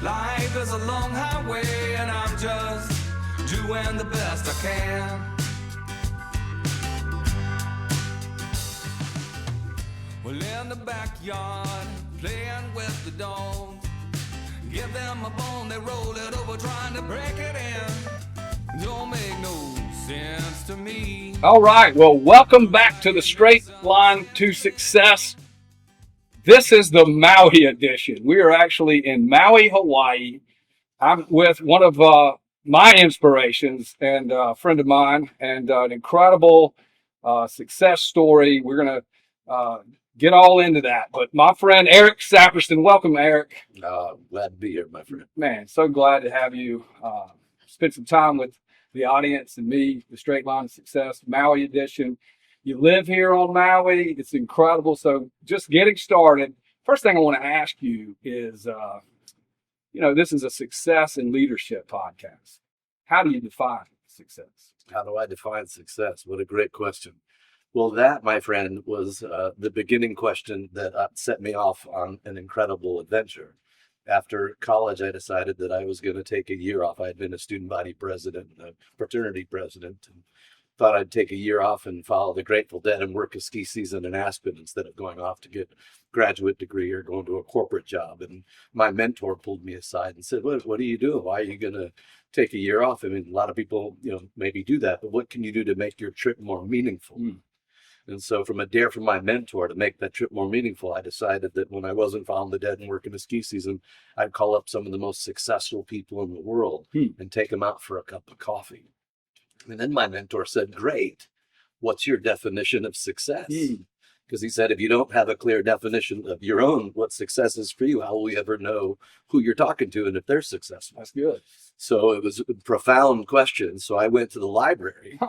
Life is a long highway and I'm just doing the best I can. Well, in the backyard, playing with the dogs. Give them a bone, they roll it over, trying to break it in. Don't make no sense to me. All right, well, welcome back to the Straight Line to Success. This is the Maui edition. We are actually in Maui, Hawaii. I'm with one of my inspirations and a friend of mine, and an incredible success story. We're going to get all into that. But my friend Eric Saperston, welcome, Eric. Glad to be here, my friend. Man, so glad to have you spend some time with the audience and me, the Straight Line to Success, Maui edition. You live here on Maui. It's incredible. So just getting started, first thing I want to ask you is, this is a success and leadership podcast. How do you define success? How do I define success? What a great question. Well, that, my friend, was the beginning question that set me off on an incredible adventure. After college, I decided that I was going to take a year off. I had been a student body president, a fraternity president, and thought I'd take a year off and follow the Grateful Dead and work a ski season in Aspen instead of going off to get a graduate degree or going to a corporate job. And my mentor pulled me aside and said, what are you doing? Why are you going to take a year off? I mean, a lot of people, maybe do that, but what can you do to make your trip more meaningful? And so from a dare from my mentor to make that trip more meaningful, I decided that when I wasn't following the dead and working a ski season, I'd call up some of the most successful people in the world and take them out for a cup of coffee. And then my mentor said, great, what's your definition of success? Because he said, if you don't have a clear definition of your own, what success is for you, how will we ever know who you're talking to and if they're successful? That's good. So it was a profound question. So I went to the library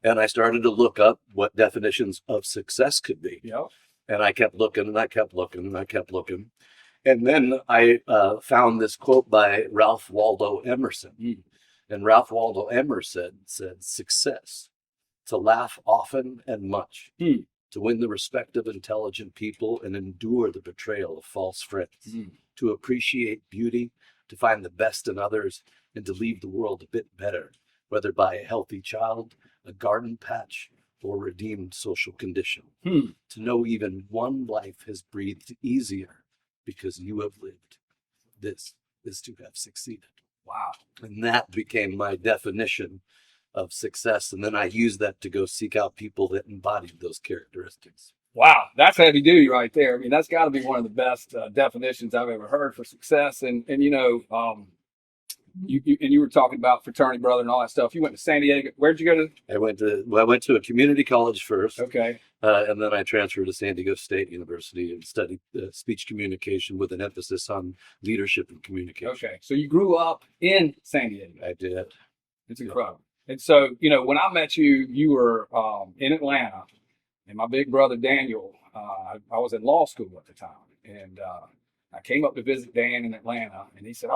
and I started to look up what definitions of success could be. Yep. And I kept looking and I kept looking and I kept looking. And then I found this quote by Ralph Waldo Emerson. And Ralph Waldo Emerson said, success, to laugh often and much, to win the respect of intelligent people and endure the betrayal of false friends, to appreciate beauty, to find the best in others, and to leave the world a bit better, whether by a healthy child, a garden patch, or redeemed social condition. To know even one life has breathed easier because you have lived. This is to have succeeded. Wow. And that became my definition of success. And then I used that to go seek out people that embodied those characteristics. Wow. That's heavy duty right there. I mean, that's got to be one of the best definitions I've ever heard for success. And you were talking about fraternity brother and all that stuff. You went to San Diego. Where'd you go to? I went to a community college first. Okay. And then I transferred to San Diego State University and studied speech communication with an emphasis on leadership and communication. Okay. So you grew up in San Diego. I did. It's incredible. And so, when I met you, you were in Atlanta, and my big brother, Daniel, I was in law school at the time. And I came up to visit Dan in Atlanta, and he said,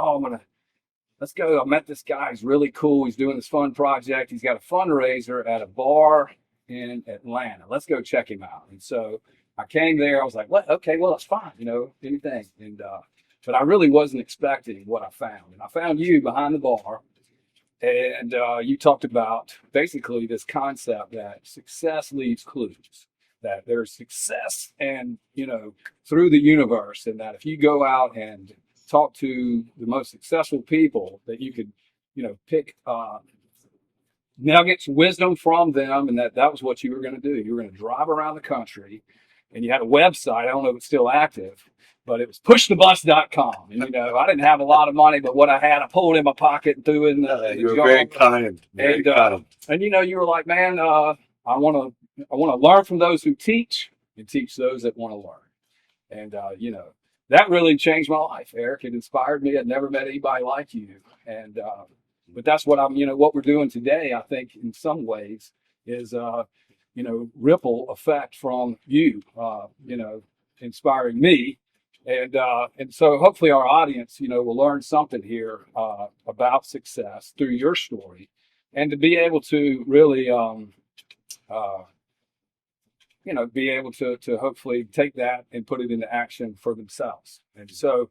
let's go. I met this guy. He's really cool. He's doing this fun project. He's got a fundraiser at a bar in Atlanta. Let's go check him out. And so I came there. I was like, what? Okay, well, that's fine. Anything. And but I really wasn't expecting what I found. And I found you behind the bar. And you talked about basically this concept that success leaves clues, that there's success and, through the universe. And that if you go out and talk to the most successful people, that you could, pick nuggets, wisdom from them, and that was what you were going to do. You were going to drive around the country, and you had a website. I don't know if it's still active, but it was pushthebus.com. And, I didn't have a lot of money, but what I had, I pulled in my pocket and threw in the you were very kind. Very kind. And, you were like, man, I want to learn from those who teach and teach those that want to learn. And, that really changed my life, Eric. It inspired me. I'd never met anybody like you. And, but that's what what we're doing today, I think, in some ways is, ripple effect from you, inspiring me. And so hopefully our audience, will learn something here about success through your story, and to be able to really, be able to hopefully take that and put it into action for themselves. And so,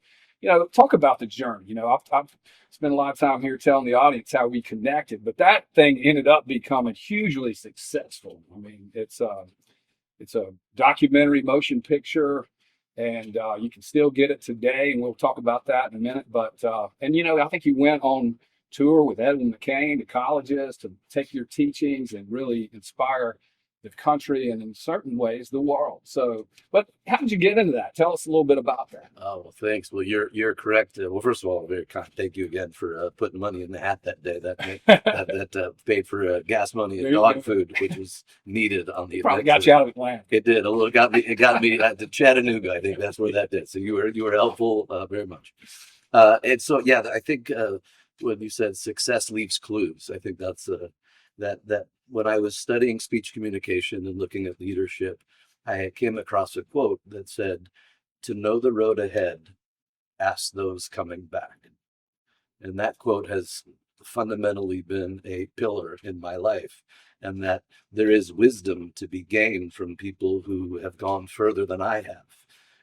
talk about the journey. I've spent a lot of time here telling the audience how we connected, but that thing ended up becoming hugely successful. I mean, it's a documentary motion picture, and you can still get it today, and we'll talk about that in a minute. But I think you went on tour with Edwin McCain to colleges to take your teachings and really inspire the country and in certain ways the world. So, but how did you get into that? Tell us a little bit about that. Oh, well, thanks. Well, you're correct. Well, first of all, very kind. Thank you again for putting money in the hat that day. That paid for gas money and dog food, which was needed on the Probably event. got you out of Atlanta. It did. A little It got me to Chattanooga. I think that's where that did. So you were helpful very much. And so yeah, I think when you said success leaves clues, I think that's that when I was studying speech communication and looking at leadership, I came across a quote that said, "To know the road ahead, ask those coming back." And that quote has fundamentally been a pillar in my life, and that there is wisdom to be gained from people who have gone further than I have.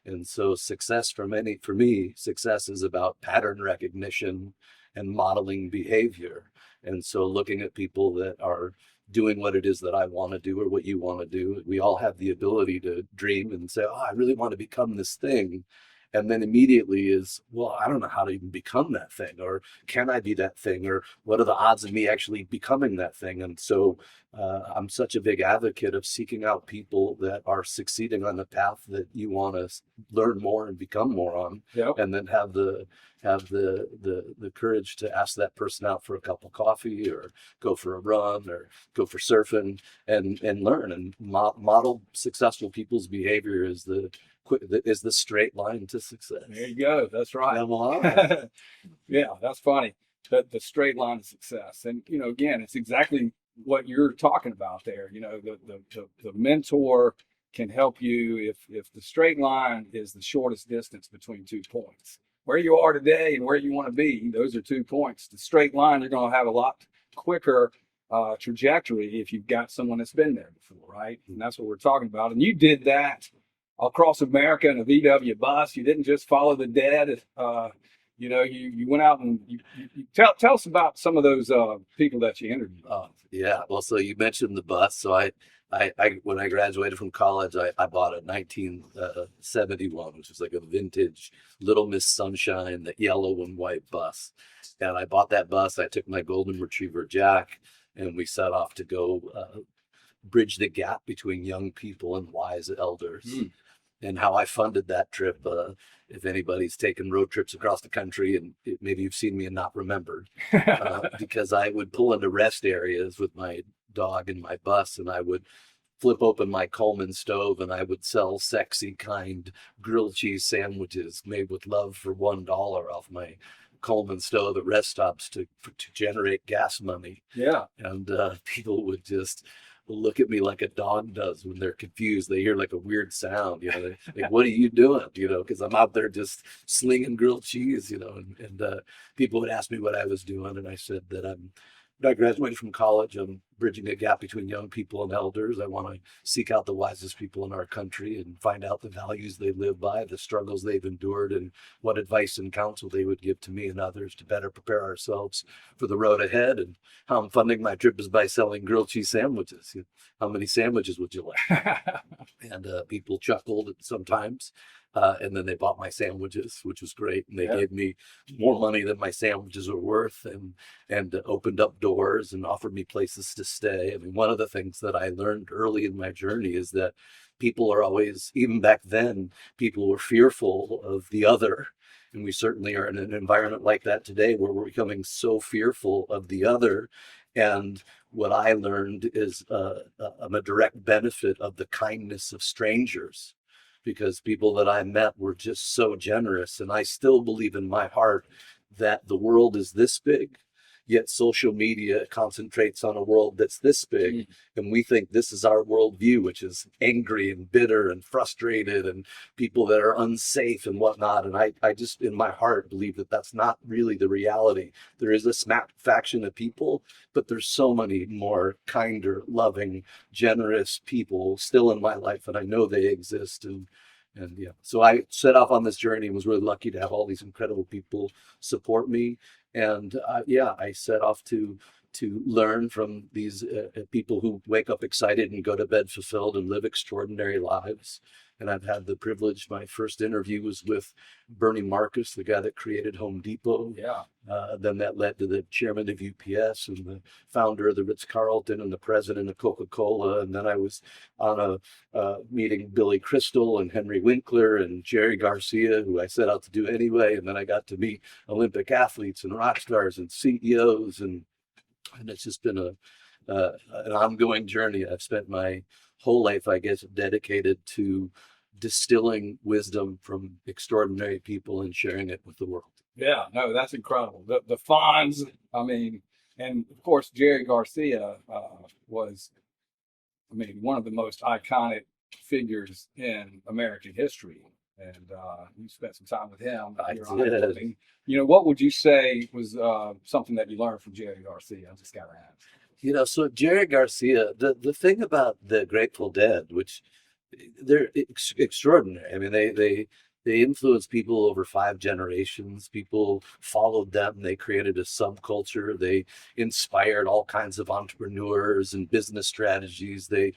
And so success for me, success is about pattern recognition and modeling behavior. And so looking at people that are doing what it is that I want to do or what you want to do, we all have the ability to dream and say, oh, I really want to become this thing. And then immediately is, well, I don't know how to even become that thing, or can I be that thing, or what are the odds of me actually becoming that thing? And so I'm such a big advocate of seeking out people that are succeeding on the path that you want to learn more and become more on, Yep. and then have the courage to ask that person out for a cup of coffee, or go for a run, or go for surfing, and learn and model successful people's behavior is the straight line to success. There you go. That's right. Yeah, that's funny. The straight line to success. And, again, it's exactly what you're talking about there. The mentor can help you if the straight line is the shortest distance between 2 points. Where you are today and where you want to be, those are 2 points. The straight line, you're going to have a lot quicker trajectory if you've got someone that's been there before, right? And that's what we're talking about. And you did that across America in a VW bus. You didn't just follow the dead. You went out and you tell us about some of those people that you interviewed. Yeah. Well, so you mentioned the bus. So I when I graduated from college, I bought a 1971, which was like a vintage Little Miss Sunshine, the yellow and white bus. And I bought that bus. I took my golden retriever Jack, and we set off to go bridge the gap between young people and wise elders. And how I funded that trip, if anybody's taken road trips across the country, and maybe you've seen me and not remembered, because I would pull into rest areas with my dog and my bus, and I would flip open my Coleman stove, and I would sell sexy, kind grilled cheese sandwiches made with love for $1 off my Coleman stove at rest stops to generate gas money. Yeah. And people would just look at me like a dog does when they're confused. They hear like a weird sound, like, what are you doing? Because I'm out there just slinging grilled cheese, and people would ask me what I was doing. And I said that I graduated from college. I'm bridging a gap between young people and elders. I want to seek out the wisest people in our country and find out the values they live by, the struggles they've endured, and what advice and counsel they would give to me and others to better prepare ourselves for the road ahead. And how I'm funding my trip is by selling grilled cheese sandwiches. How many sandwiches would you like? And people chuckled sometimes. And then they bought my sandwiches, which was great. And they gave me more money than my sandwiches were worth, and opened up doors and offered me places to stay. I mean, one of the things that I learned early in my journey is that people are always, even back then, people were fearful of the other. And we certainly are in an environment like that today, where we're becoming so fearful of the other. And what I learned is I'm a direct benefit of the kindness of strangers, because people that I met were just so generous. And I still believe in my heart that the world is this big, yet social media concentrates on a world that's this big. And we think this is our worldview, which is angry and bitter and frustrated and people that are unsafe and whatnot. And I just, in my heart, believe that that's not really the reality. There is a smack faction of people, but there's so many more kinder, loving, generous people still in my life, and I know they exist. And And yeah, so I set off on this journey and was really lucky to have all these incredible people support me. And yeah, I set off to learn from these people who wake up excited and go to bed fulfilled and live extraordinary lives. And I've had the privilege. My first interview was with Bernie Marcus, the guy that created Home Depot. Yeah. Then that led to the chairman of UPS and the founder of the Ritz-Carlton and the president of Coca-Cola. And then I was on a meeting Billy Crystal and Henry Winkler and Jerry Garcia, who I set out to do anyway. And then I got to meet Olympic athletes and rock stars and CEOs, and it's just been an ongoing journey. I've spent my whole life, I guess, dedicated to distilling wisdom from extraordinary people and sharing it with the world. Yeah, no, that's incredible. The Fonz, I mean, and of course, Jerry Garcia was, I mean, one of the most iconic figures in American history. And you spent some time with him. I did. You know, what would you say was something that you learned from Jerry Garcia? I just got to ask. You know, so Jerry Garcia, the thing about the Grateful Dead, which they're extraordinary. I mean, they influenced people over 5 generations. People followed them. They created a subculture. They inspired all kinds of entrepreneurs and business strategies. They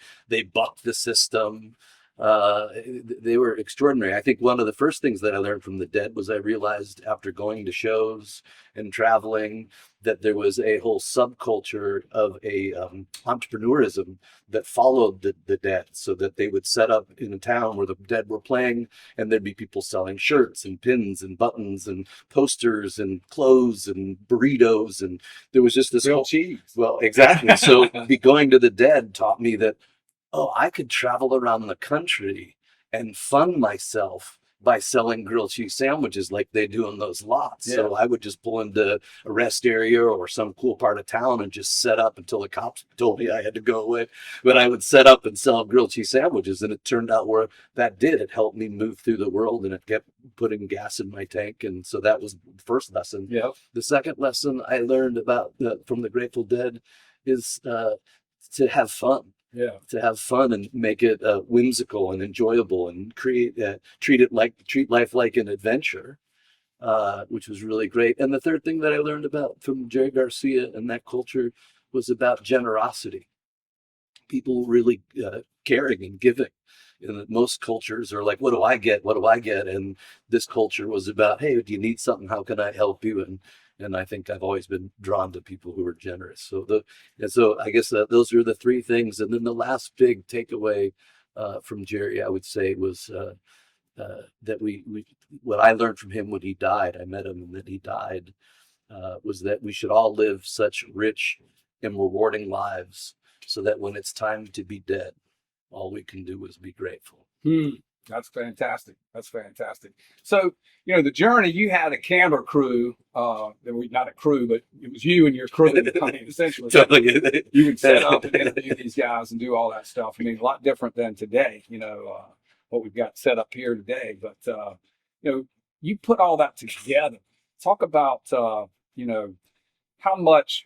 bucked the system. They were extraordinary. I think one of the first things that I learned from the Dead was I realized after going to shows and traveling that there was a whole subculture of a entrepreneurism that followed the Dead, so that they would set up in a town where the Dead were playing, and there'd be people selling shirts and pins and buttons and posters and clothes and burritos, and there was just this Grilled cheese. Well, exactly. So going to the Dead taught me that, oh, I could travel around the country and fund myself by selling grilled cheese sandwiches like they do in those lots. Yeah. So I would just pull into a rest area or some cool part of town and just set up until the cops told me I had to go away. But I would set up and sell grilled cheese sandwiches, and it turned out where that did. It helped me move through the world, and it kept putting gas in my tank. And so that was the first lesson. Yeah. The second lesson I learned about from the Grateful Dead is to have fun. Yeah, to have fun and make it whimsical and enjoyable, and treat life like an adventure, which was really great. And the third thing that I learned about from Jerry Garcia and that culture was about generosity. People really caring and giving. And most cultures are like, what do I get? What do I get? And this culture was about, hey, do you need something? How can I help you? And I think I've always been drawn to people who are generous. So I guess those are the 3 things. And then the last big takeaway from Jerry, I would say, was that what I learned from him when he died, I met him and then he died, was that we should all live such rich and rewarding lives so that when it's time to be dead, all we can do is be grateful. That's fantastic. That's fantastic. So, you know, the journey, you had a camera crew, not a crew, but it was you and your crew. I mean, essentially, you would set up and interview these guys and do all that stuff. I mean, a lot different than today, you know, what we've got set up here today. But, you know, you put all that together. Talk about, you know, how much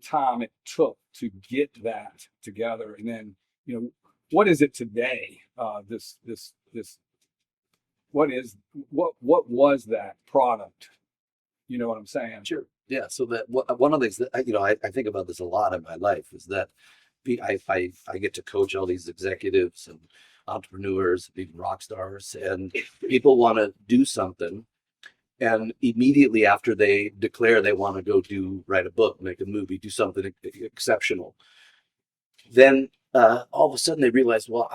time it took to get that together. And then, you know, what is it today? What was that product? You know what I'm saying? Sure. Yeah. So that one of the things that, you know, I think about this a lot in my life is that I get to coach all these executives and entrepreneurs, even rock stars, and people want to do something. And immediately after they declare they want to go write a book, make a movie, do something exceptional, then all of a sudden they realize, well,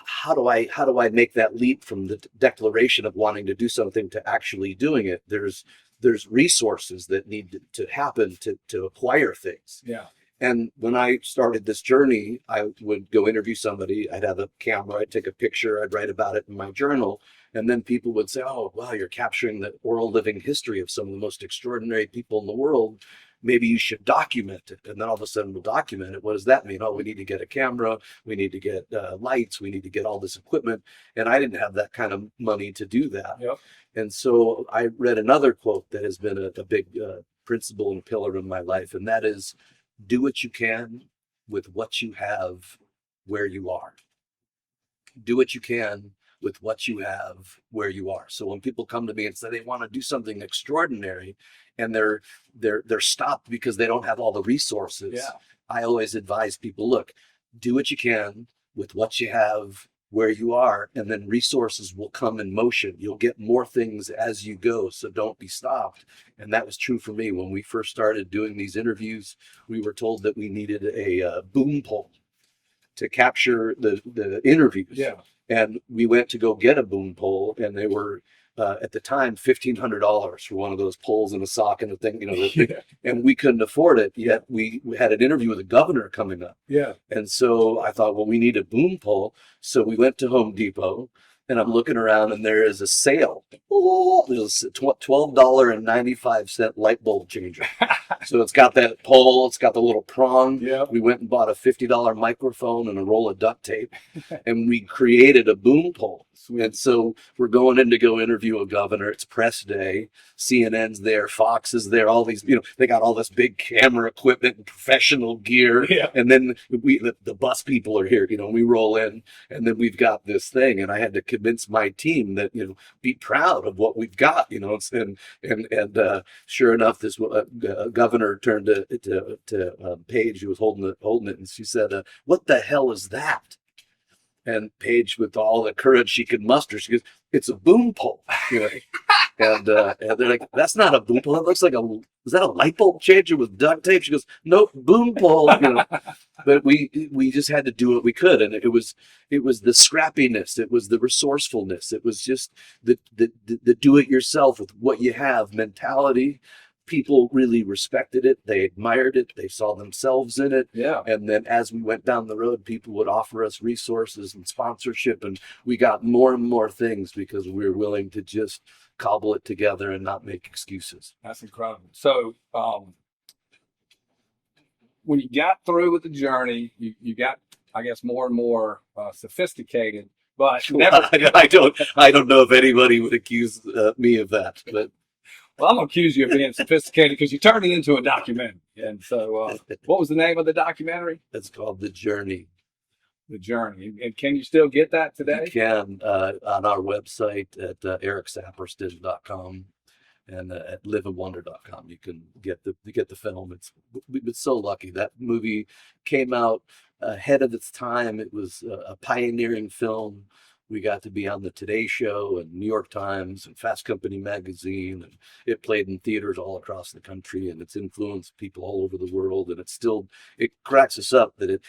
how do I make that leap from the declaration of wanting to do something to actually doing it? There's resources that need to happen to acquire things. Yeah. And when I started this journey, I would go interview somebody. I'd have a camera, I'd take a picture, I'd write about it in my journal. And then people would say, oh, wow, you're capturing the oral living history of some of the most extraordinary people in the world. Maybe you should document it. And then all of a sudden we'll document it. What does that mean? Oh, we need to get a camera. We need to get lights. We need to get all this equipment. And I didn't have that kind of money to do that. Yep. And so I read another quote that has been a big principle and pillar in my life. And that is, do what you can with what you have where you are. do what you can with what you have where you are. So when people come to me and say they want to do something extraordinary and they're stopped because they don't have all the resources, Yeah. I always advise people, look, do what you can with what you have where you are, and then resources will come in motion. You'll get more things as you go, so don't be stopped. And that was true for me. When we first started doing these interviews, we were told that we needed a boom pole to capture the interviews. Yeah. And we went to go get a boom pole, and they were at the time $1,500 for one of those poles and a sock and a thing, Yeah. and we couldn't afford it. Yet we had an interview with the governor coming up. Yeah. And so I thought, well, we need a boom pole. So we went to Home Depot, and I'm looking around, and there is a sale. Oh, there's a $12.95 light bulb changer. So it's got that pole, it's got the little prong. Yeah. We went and bought a $50 microphone and a roll of duct tape, and we created a boom pole. Sweet. And so we're going in to go interview a governor. It's press day. CNN's there, Fox is there, all these, they got all this big camera equipment and professional gear. Yeah. And then the bus people are here, we roll in, and then we've got this thing. And I had to convince my team that, be proud of what we've got, and sure enough, this governor turned to Paige, who was holding it, and she said, "What the hell is that?" And Paige, with all the courage she could muster, she goes, "It's a boom pole." And they're like, "That's not a boom pole. That looks like is that a light bulb changer with duct tape?" She goes, "Nope, boom pole." But we just had to do what we could, and it was the scrappiness, it was the resourcefulness, it was just the do it yourself with what you have mentality. People really respected it. They admired it. They saw themselves in it. Yeah. And then as we went down the road, people would offer us resources and sponsorship, and we got more and more things because we were willing to just cobble it together and not make excuses. That's incredible. So when you got through with the journey, you got, I guess, more and more sophisticated, but never. I don't know if anybody would accuse me of that, but Well, I'm going to accuse you of being sophisticated because you turned it into a documentary. And so what was the name of the documentary? it's called The Journey. The Journey. And can you still get that today? You can on our website at ericsaperston.com and at liveandwonder.com. You can get the film. We've been so lucky. That movie came out ahead of its time. It was a pioneering film. We got to be on the Today Show and New York Times and Fast Company magazine, and it played in theaters all across the country, and it's influenced people all over the world. And it cracks us up that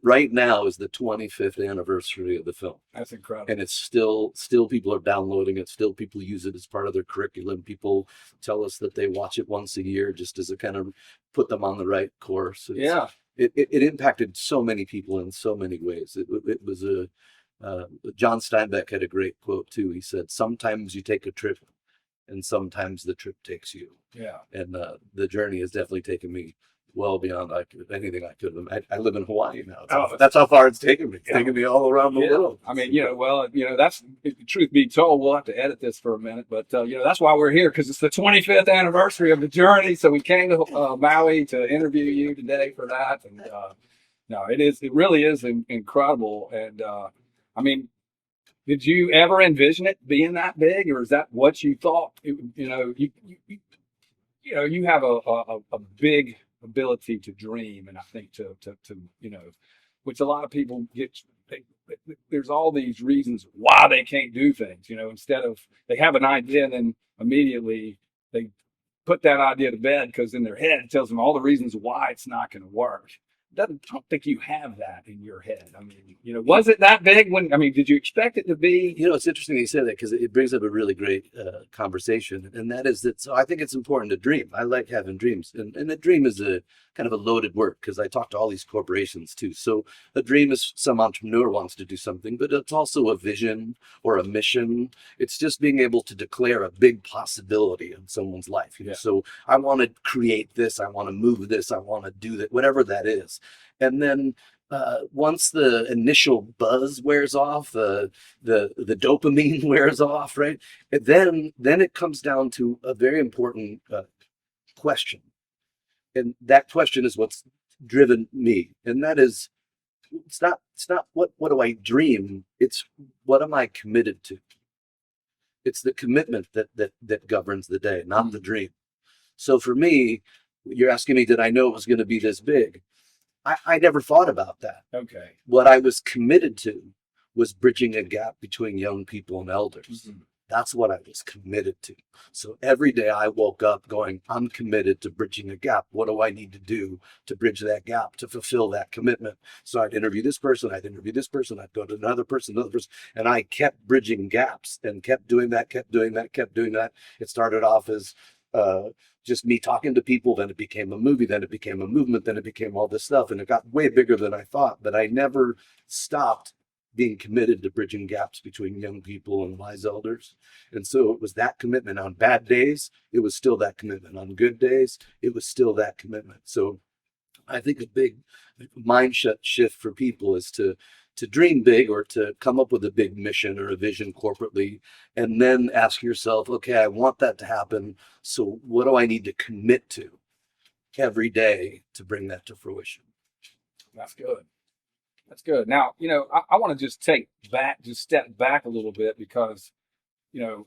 right now is the 25th anniversary of the film. That's incredible. And it's still people are downloading it. Still people use it as part of their curriculum. People tell us that they watch it once a year just as a kind of put them on the right course. Yeah. It impacted so many people in so many ways. It was John Steinbeck had a great quote too. He said, "Sometimes you take a trip and sometimes the trip takes you." Yeah. And the journey has definitely taken me well beyond anything I could have. I live in Hawaii now. That's how far it's taken me. It's taken me all around the world. I mean, that's, truth be told, we'll have to edit this for a minute, but that's why we're here, because it's the 25th anniversary of the journey. So we came to Maui to interview you today for that. And no, it really is incredible. And I mean, did you ever envision it being that big, or is that what you thought? You have a big ability to dream, and I think to which a lot of people get. There's all these reasons why they can't do things. Instead of they have an idea and then immediately they put that idea to bed because in their head it tells them all the reasons why it's not going to work. I don't think you have that in your head. I mean, was it that big did you expect it to be? It's interesting that you say that because it brings up a really great conversation. And that is that, so I think it's important to dream. I like having dreams. And a dream is a kind of a loaded word because I talk to all these corporations too. So a dream is some entrepreneur wants to do something, but it's also a vision or a mission. It's just being able to declare a big possibility in someone's life. So I want to create this. I want to move this. I want to do that, whatever that is. And then once the initial buzz wears off, the dopamine wears off, right? And then it comes down to a very important question. And that question is what's driven me. And that is, it's not what do I dream? It's what am I committed to? It's the commitment that governs the day, not the dream. So for me, you're asking me, did I know it was going to be this big? I never thought about that. Okay. What I was committed to was bridging a gap between young people and elders. Mm-hmm. That's what I was committed to. So every day I woke up going, I'm committed to bridging a gap. What do I need to do to bridge that gap, to fulfill that commitment? So I'd interview this person, I'd interview this person, I'd go to another person, and I kept bridging gaps and kept doing that, kept doing that, kept doing that. It started off as just me talking to people, then it became a movie, then it became a movement, then it became all this stuff, and it got way bigger than I thought, but I never stopped being committed to bridging gaps between young people and wise elders. And so it was that commitment. On bad days, it was still that commitment. On good days, it was still that commitment. So I think a big mindset shift for people is to dream big, or to come up with a big mission or a vision corporately, and then ask yourself, okay, I want that to happen. So what do I need to commit to every day to bring that to fruition? That's good. That's good. Now, I want to just step back a little bit, because,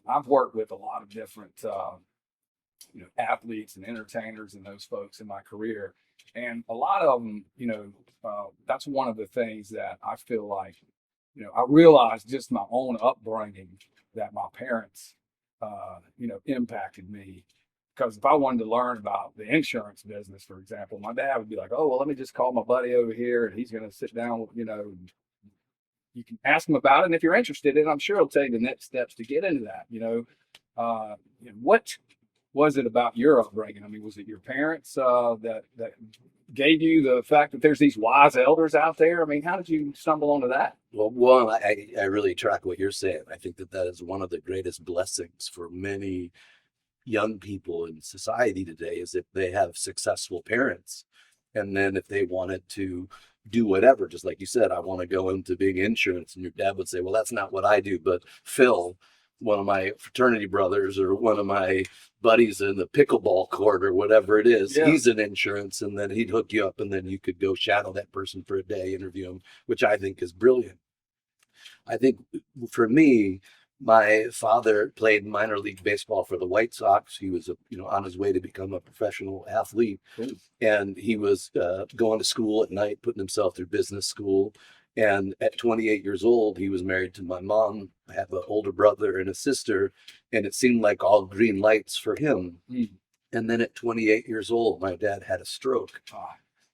I've worked with a lot of different, athletes and entertainers and those folks in my career. And a lot of them, that's one of the things that I feel like, I realized just my own upbringing, that my parents, impacted me. Because if I wanted to learn about the insurance business, for example, my dad would be like, oh, well, let me just call my buddy over here, and he's going to sit down with, and you can ask him about it. And if you're interested in it, I'm sure he'll tell you the next steps to get into that. What was it about your upbringing? I mean, was it your parents that gave you the fact that there's these wise elders out there? I mean, how did you stumble onto that? Well, one, I really track what you're saying. I think that is one of the greatest blessings for many young people in society today, is if they have successful parents. And then if they wanted to do whatever, just like you said, I want to go into being insurance, and your dad would say, well, that's not what I do, but Phil, one of my fraternity brothers, or one of my buddies in the pickleball court, or whatever it is, he's in insurance, and then he'd hook you up, and then you could go shadow that person for a day, interview him, which I think is brilliant. I think for me, my father played minor league baseball for the White Sox. He was, on his way to become a professional athlete. Cool. And he was going to school at night, putting himself through business school. And at 28 years old, he was married to my mom. I have an older brother and a sister, and it seemed like all green lights for him. Mm. And then at 28 years old, my dad had a stroke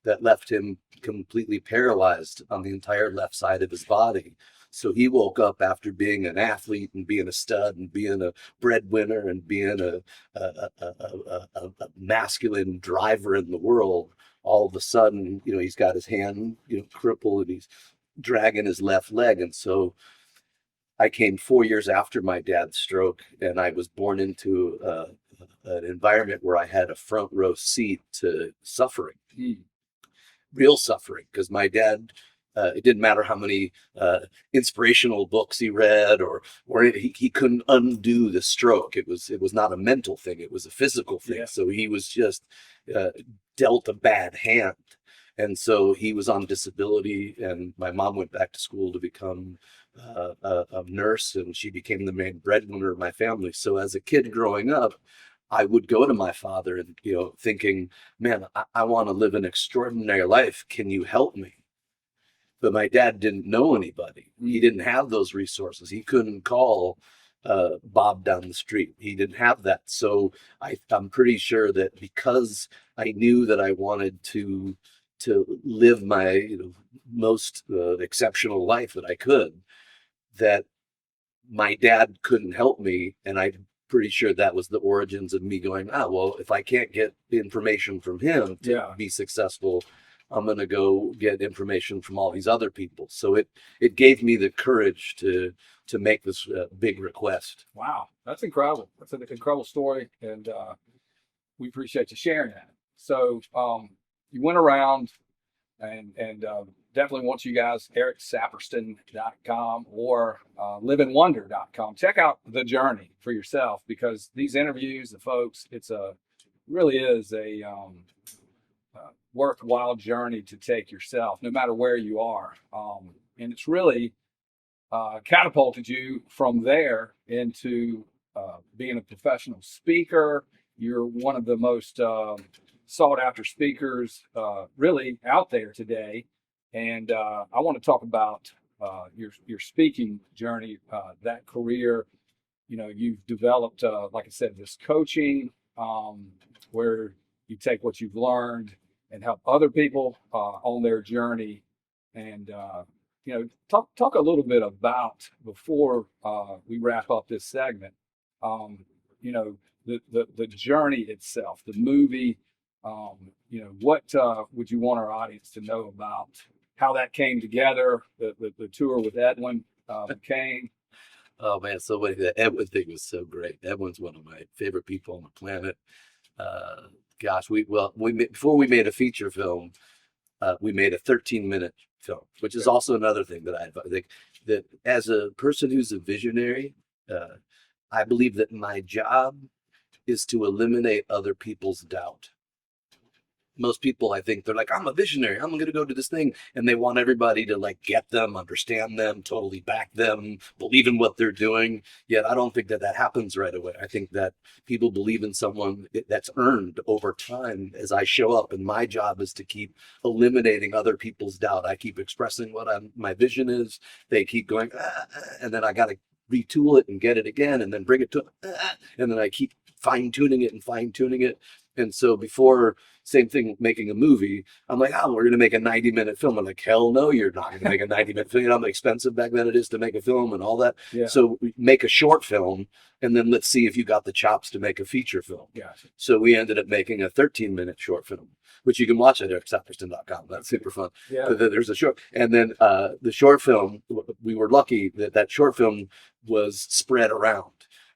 that left him completely paralyzed on the entire left side of his body. So he woke up after being an athlete and being a stud and being a breadwinner and being a masculine driver in the world. All of a sudden, he's got his hand, crippled, and he's dragging his left leg. And so I came 4 years after my dad's stroke, and I was born into an environment where I had a front row seat to suffering, real suffering, because my dad, it didn't matter how many inspirational books he read, or he couldn't undo the stroke. It was not a mental thing; it was a physical thing. Yeah. So he was just dealt a bad hand, and so he was on disability. And my mom went back to school to become a nurse, and she became the main breadwinner of my family. So as a kid growing up, I would go to my father and thinking, "Man, I want to live an extraordinary life. Can you help me?" But my dad didn't know anybody. He didn't have those resources. He couldn't call Bob down the street. He didn't have that. So I'm pretty sure that because I knew that I wanted to live my most exceptional life that I could, that my dad couldn't help me. And I'm pretty sure that was the origins of me going, well, if I can't get information from him to be successful, I'm going to go get information from all these other people. So it gave me the courage to make this big request. Wow, that's incredible. That's an incredible story, and we appreciate you sharing that. So you went around, and definitely want you guys, EricSaperston.com or liveinwonder.com. Check out the journey for yourself, because these interviews, the folks, really is a worthwhile journey to take yourself, no matter where you are. And it's really catapulted you from there into being a professional speaker. You're one of the most sought after speakers really out there today. And I want to talk about your speaking journey, that career. You know, you've developed, like I said, this coaching where you take what you've learned and help other people on their journey. And you know, talk a little bit about, before we wrap up this segment, you know, the journey itself, the movie. You know, what would you want our audience to know about how that came together, the tour with Edwin McCain? Oh man, so many. The Edwin thing was so great. Edwin's one of my favorite people on the planet. Gosh, before we made a feature film, we made a 13-minute film, which is also another thing that I think that as a person who's a visionary, I believe that my job is to eliminate other people's doubt. Most people, I think, they're like, I'm a visionary, I'm going to go do this thing. And they want everybody to like get them, understand them, totally back them, believe in what they're doing. Yet I don't think that happens right away. I think that people believe in someone that's earned over time as I show up. And my job is to keep eliminating other people's doubt. I keep expressing what my vision is. They keep going, and then I got to retool it and get it again and then bring it to, and then I keep fine-tuning it. And so before, same thing, making a movie, I'm like, oh, we're going to make a 90-minute film. I'm like, hell no, you're not going to make a 90-minute film. You know how expensive back then it is to make a film and all that. Yeah. So we make a short film, and then let's see if you got the chops to make a feature film. Gotcha. So we ended up making a 13-minute short film, which you can watch at Saperston.com. That's super fun. Yeah. But there's a short, and then the short film, we were lucky that short film was spread around.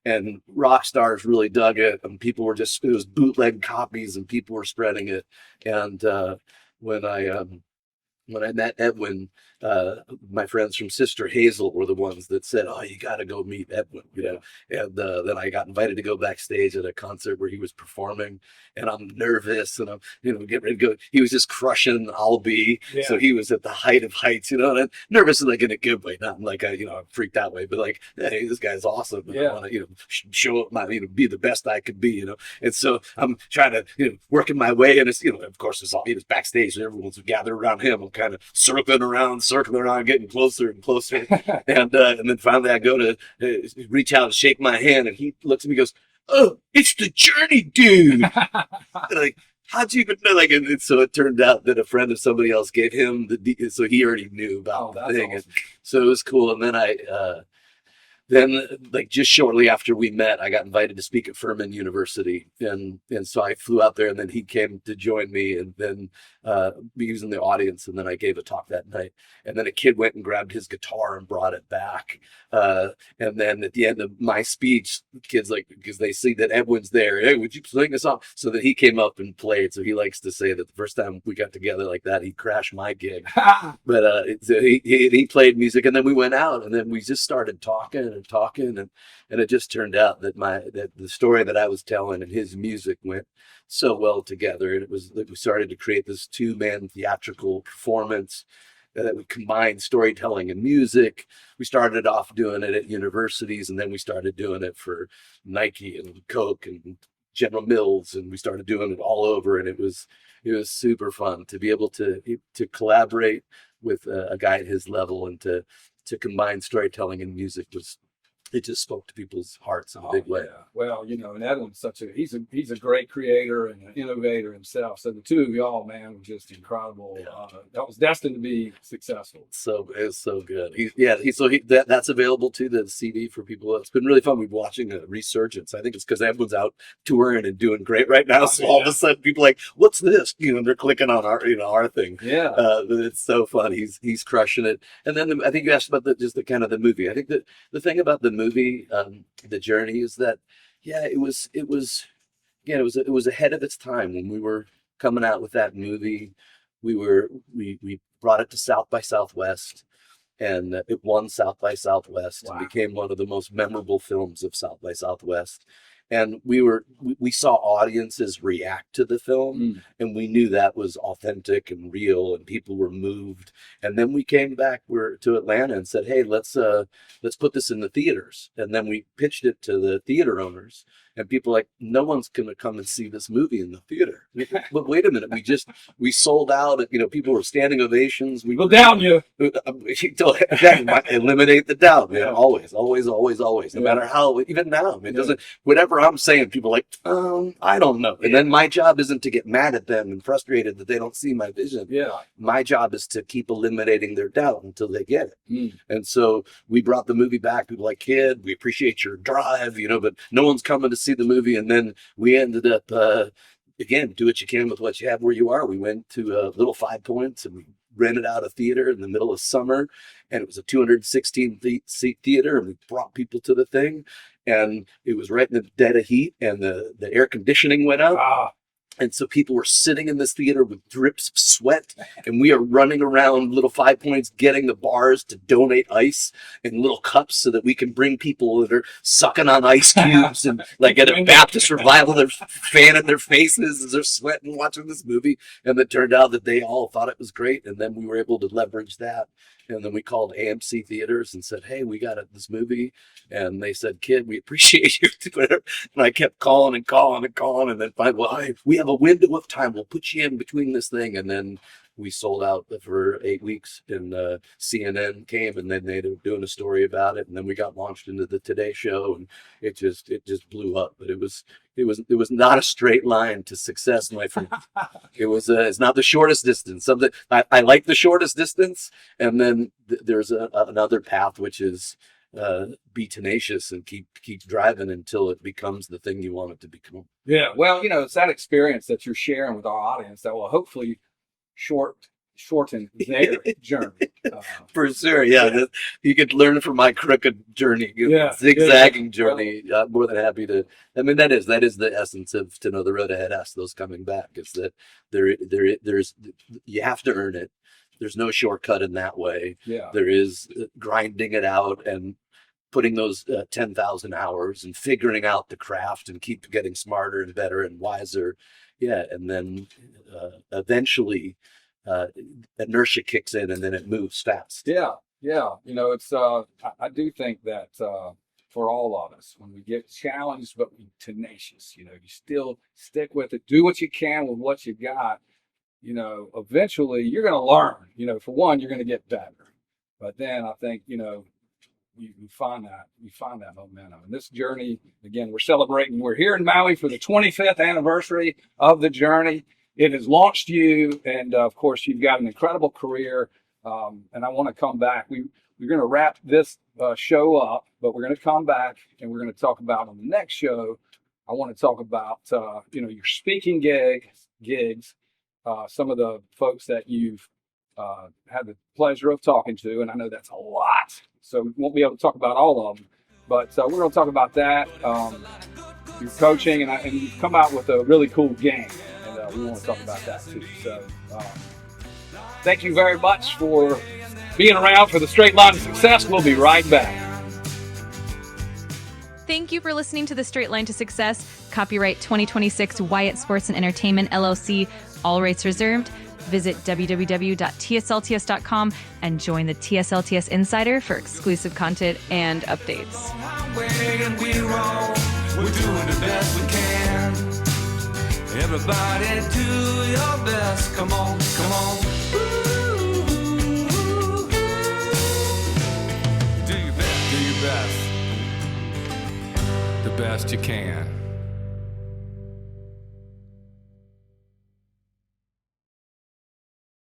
And rock stars really dug it, and people were it was bootleg copies, and people were spreading it. And when I met Edwin, my friends from Sister Hazel were the ones that said, "Oh, you got to go meet Edwin," you know. And then I got invited to go backstage at a concert where he was performing, and I'm nervous, and I'm getting ready to go. He was just crushing "I'll Be," so he was at the height of heights, and I'm nervous in like in a good way, not like I'm freaked that way, but like, hey, this guy's awesome. And I want to show up be the best I could be, And so I'm trying to working my way, and it's of course it's all it's backstage, and everyone's gathered around him. I'm kind of circling around, getting closer and closer. And then finally I go to reach out and shake my hand, and he looks at me and goes, "Oh, it's the Journey dude." Like, how'd you even know? Like, and so it turned out that a friend of somebody else gave him so he already knew about the thing. Awesome. And so it was cool. And then like just shortly after we met, I got invited to speak at Furman University, and so I flew out there, and then he came to join me, and then he was in the audience, and then I gave a talk that night, and then a kid went and grabbed his guitar and brought it back, and then at the end of my speech, kids because they see that Edwin's there, hey, would you sing a song? So that he came up and played. So he likes to say that the first time we got together like that, he crashed my gig, but so he played music, and then we went out, and then we just started talking, and it just turned out that the story that I was telling and his music went so well together, and it was like we started to create this 2-man theatrical performance that we combined storytelling and music. We started off doing it at universities, and then we started doing it for Nike and Coke and General Mills, and we started doing it all over, and it was super fun to be able to collaborate with a guy at his level, and to combine storytelling and music it just spoke to people's hearts in a big way. Yeah. Well, and Edwin's he's a great creator and an innovator himself. So the two of y'all, man, were just incredible. Yeah. That was destined to be successful. So it was so good. That's available to the CD for people. It's been really fun. We're watching a resurgence. I think it's because Edwin's out touring and doing great right now. So all of a sudden, people are like, "What's this?" And they're clicking on our thing. Yeah. But it's so fun. He's crushing it. And then I think you asked about the kind of the movie. I think that the thing about the movie, The Journey, is that it was ahead of its time. When we were coming out with that movie, we brought it to South by Southwest, and it won South by Southwest. Wow. And became one of the most memorable films of South by Southwest. And we saw audiences react to the film, and we knew that was authentic and real, and people were moved. And then we came back to Atlanta and said, hey, let's put this in the theaters. And then we pitched it to the theater owners, and people were like, no one's going to come and see this movie in the theater. But wait a minute, we sold out. People were standing ovations. We will down you. Eliminate the doubt, man. Always. No matter how, even now, it doesn't. Whatever I'm saying, people are like, I don't know. And then my job isn't to get mad at them and frustrated that they don't see my vision. Yeah. My job is to keep eliminating their doubt until they get it. And so we brought the movie back. People like, kid, we appreciate your drive, but no one's coming to see the movie. And then we ended up, again, do what you can with what you have where you are. We went to Little 5 Points and we rented out a theater in the middle of summer, and it was a 216 seat theater, and we brought people to the thing, and it was right in the dead of heat, and the air conditioning went out. And so people were sitting in this theater with drips of sweat, and we are running around Little 5 Points getting the bars to donate ice in little cups so that we can bring people that are sucking on ice cubes and like at a Baptist revival, they're fanning their faces as they're sweating watching this movie. And it turned out that they all thought it was great, and then we were able to leverage that. And then we called AMC Theaters and said, hey, we got this movie. And they said, kid, we appreciate you. And I kept calling. And then finally, well, we have a window of time. We'll put you in between this thing. And then we sold out for 8 weeks. And CNN came, and then they were doing a story about it. And then we got launched into the Today Show. And it just blew up. But it was not a straight line to success, my friend. It's not the shortest distance. I like the shortest distance, and then there's another path, which is be tenacious and keep driving until it becomes the thing you want it to become. Yeah, well, it's that experience that you're sharing with our audience that will hopefully shorten their journey. For sure, yeah. You could learn from my crooked journey, zigzagging journey. I'm more than happy to. I mean, that is the essence of To Know the Road Ahead. Ask those coming back. Is that there's you have to earn it. There's no shortcut in that way. Yeah. There is grinding it out and putting those 10,000 hours and figuring out the craft and keep getting smarter and better and wiser. Yeah, and then eventually inertia kicks in, and then it moves fast. Yeah. It's I do think that for all of us, when we get challenged, but we tenacious, you still stick with it, do what you can with what you got. Eventually you're going to learn. For one, you're going to get better, but then I think you find that momentum. And this journey, again, we're here in Maui for the 25th anniversary of the journey. It has launched you, and of course you've got an incredible career. And I want to come back. We're going to wrap this show up, but we're going to come back and we're going to talk about on the next show. I want to talk about your speaking gigs, some of the folks that you've had the pleasure of talking to, and I know that's a lot, so we won't be able to talk about all of them, but we're going to talk about that, your coaching, and you've come out with a really cool game, and we want to talk about that too. So thank you very much for being around for the Straight Line to Success. We'll be right back. Thank you for listening to The Straight Line to Success. Copyright 2026 Wyatt Sports and Entertainment, LLC. All rights reserved. Visit www.tslts.com and join the TSLTS Insider for exclusive content and updates. We're doing the best we can. Everybody do your best. Come on. Do your best. The best you can.